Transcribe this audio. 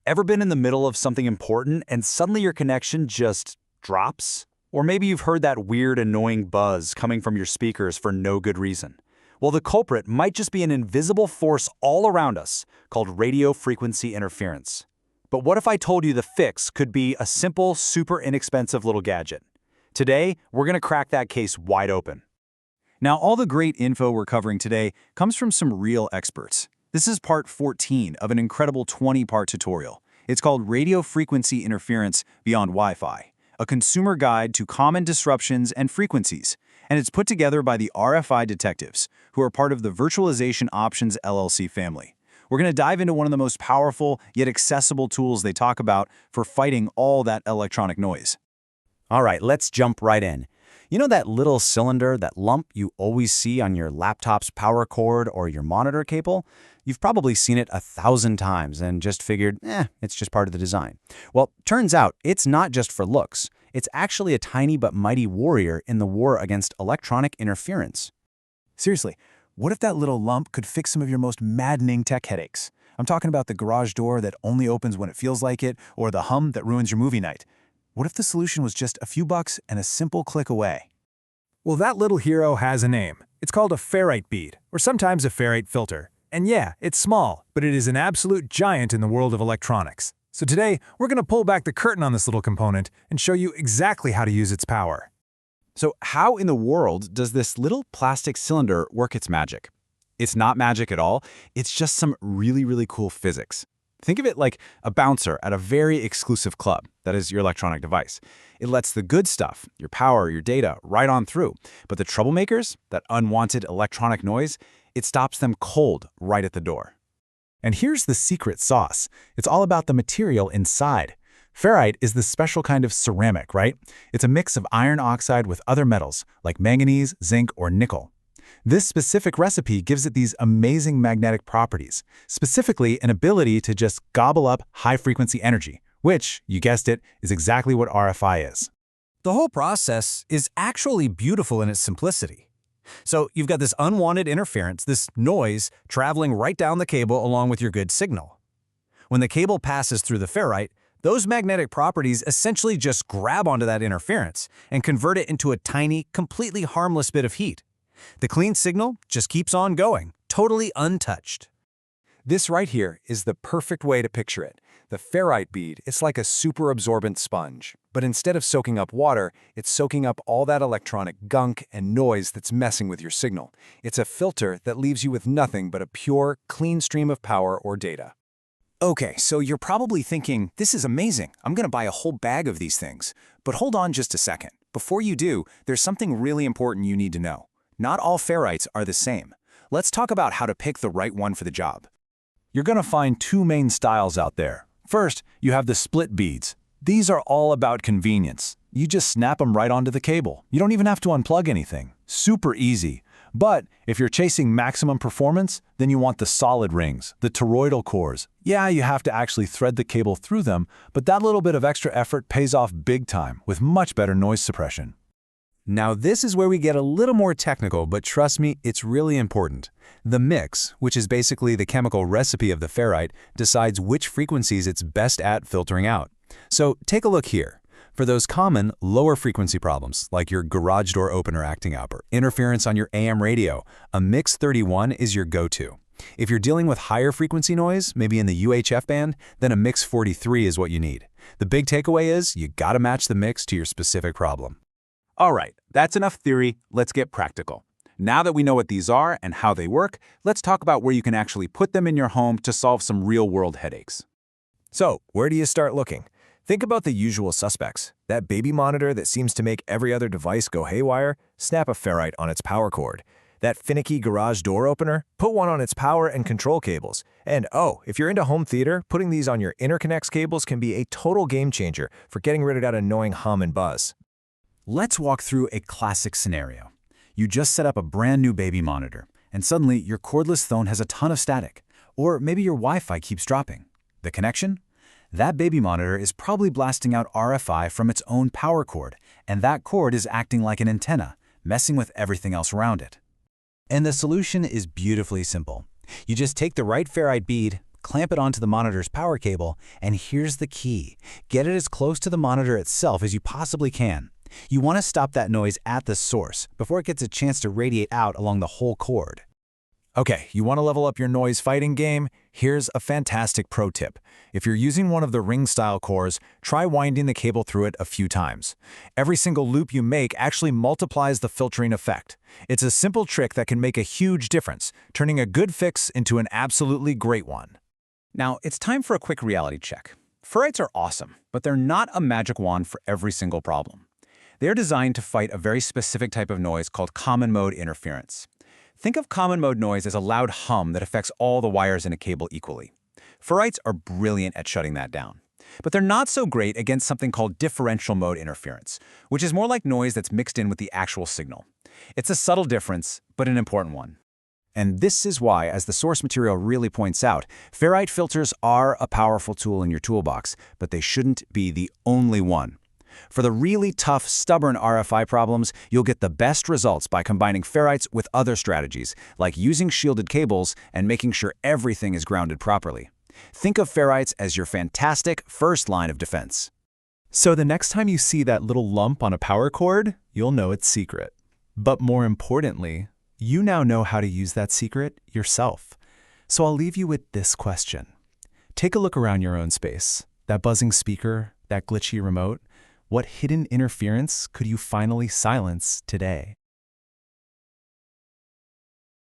Ever been in the middle of something important and suddenly your connection just drops? Or maybe you've heard that weird, annoying buzz coming from your speakers for no good reason. Well, the culprit might just be an invisible force all around us called radio frequency interference. But what if I told you the fix could be a simple, super inexpensive little gadget? Today, we're going to crack that case wide open. Now, all the great info we're covering today comes from some real experts. This is part 14 of an incredible 20-part tutorial. It's called Radio Frequency Interference Beyond Wi-Fi, a consumer guide to common disruptions and frequencies, and it's put together by the RFI detectives, who are part of the Virtualization Options LLC family. We're going to dive into one of the most powerful yet accessible tools they talk about for fighting all that electronic noise. All right, let's jump right in. You know that little cylinder, that lump you always see on your laptop's power cord or your monitor cable? You've probably seen it 1,000 times and just figured, it's just part of the design. Well, turns out it's not just for looks. It's actually a tiny but mighty warrior in the war against electronic interference. Seriously, what if that little lump could fix some of your most maddening tech headaches? I'm talking about the garage door that only opens when it feels like it, or the hum that ruins your movie night. What if the solution was just a few bucks and a simple click away? Well, that little hero has a name. It's called a ferrite bead, or sometimes a ferrite filter. And yeah, it's small, but it is an absolute giant in the world of electronics. So today, we're going to pull back the curtain on this little component and show you exactly how to use its power. So how in the world does this little plastic cylinder work its magic? It's not magic at all. It's just some really, really cool physics. Think of it like a bouncer at a very exclusive club, that is your electronic device. It lets the good stuff, your power, your data, right on through. But the troublemakers, that unwanted electronic noise, it stops them cold right at the door. And here's the secret sauce. It's all about the material inside. Ferrite is this special kind of ceramic, right? It's a mix of iron oxide with other metals, like manganese, zinc, or nickel. This specific recipe gives it these amazing magnetic properties, specifically an ability to just gobble up high-frequency energy, which, you guessed it, is exactly what RFI is. The whole process is actually beautiful in its simplicity. So you've got this unwanted interference, this noise, traveling right down the cable along with your good signal. When the cable passes through the ferrite, those magnetic properties essentially just grab onto that interference and convert it into a tiny, completely harmless bit of heat. The clean signal just keeps on going, totally untouched. This right here is the perfect way to picture it. The ferrite bead, it's like a super absorbent sponge. But instead of soaking up water, it's soaking up all that electronic gunk and noise that's messing with your signal. It's a filter that leaves you with nothing but a pure, clean stream of power or data. Okay, so you're probably thinking, this is amazing. I'm going to buy a whole bag of these things. But hold on just a second. Before you do, there's something really important you need to know. Not all ferrites are the same. Let's talk about how to pick the right one for the job. You're going to find two main styles out there. First, you have the split beads. These are all about convenience. You just snap them right onto the cable. You don't even have to unplug anything. Super easy. But if you're chasing maximum performance, then you want the solid rings, the toroidal cores. Yeah, you have to actually thread the cable through them, but that little bit of extra effort pays off big time with much better noise suppression. Now this is where we get a little more technical, but trust me, it's really important. The mix, which is basically the chemical recipe of the ferrite, decides which frequencies it's best at filtering out. So take a look here. For those common, lower frequency problems, like your garage door opener acting up or interference on your AM radio, a Mix 31 is your go-to. If you're dealing with higher frequency noise, maybe in the UHF band, then a Mix 43 is what you need. The big takeaway is you gotta match the mix to your specific problem. All right, that's enough theory. Let's get practical. Now that we know what these are and how they work, let's talk about where you can actually put them in your home to solve some real-world headaches. So, where do you start looking? Think about the usual suspects. That baby monitor that seems to make every other device go haywire? Snap a ferrite on its power cord. That finicky garage door opener? Put one on its power and control cables. And oh, if you're into home theater, putting these on your interconnects cables can be a total game changer for getting rid of that annoying hum and buzz. Let's walk through a classic scenario. You just set up a brand new baby monitor, and suddenly your cordless phone has a ton of static. Or maybe your Wi-Fi keeps dropping. The connection? That baby monitor is probably blasting out RFI from its own power cord, and that cord is acting like an antenna, messing with everything else around it. And the solution is beautifully simple. You just take the right ferrite bead, clamp it onto the monitor's power cable, and here's the key. Get it as close to the monitor itself as you possibly can. You want to stop that noise at the source before it gets a chance to radiate out along the whole cord. Okay, you want to level up your noise fighting game? Here's a fantastic pro tip. If you're using one of the ring-style cores, try winding the cable through it a few times. Every single loop you make actually multiplies the filtering effect. It's a simple trick that can make a huge difference, turning a good fix into an absolutely great one. Now, it's time for a quick reality check. Ferrites are awesome, but they're not a magic wand for every single problem. They're designed to fight a very specific type of noise called common mode interference. Think of common mode noise as a loud hum that affects all the wires in a cable equally. Ferrites are brilliant at shutting that down. But they're not so great against something called differential mode interference, which is more like noise that's mixed in with the actual signal. It's a subtle difference, but an important one. And this is why, as the source material really points out, ferrite filters are a powerful tool in your toolbox, but they shouldn't be the only one. For the really tough, stubborn RFI problems, you'll get the best results by combining ferrites with other strategies, like using shielded cables and making sure everything is grounded properly. Think of ferrites as your fantastic first line of defense. So the next time you see that little lump on a power cord, you'll know it's secret. But more importantly, you now know how to use that secret yourself. So I'll leave you with this question. Take a look around your own space. That buzzing speaker, that glitchy remote. What hidden interference could you finally silence today?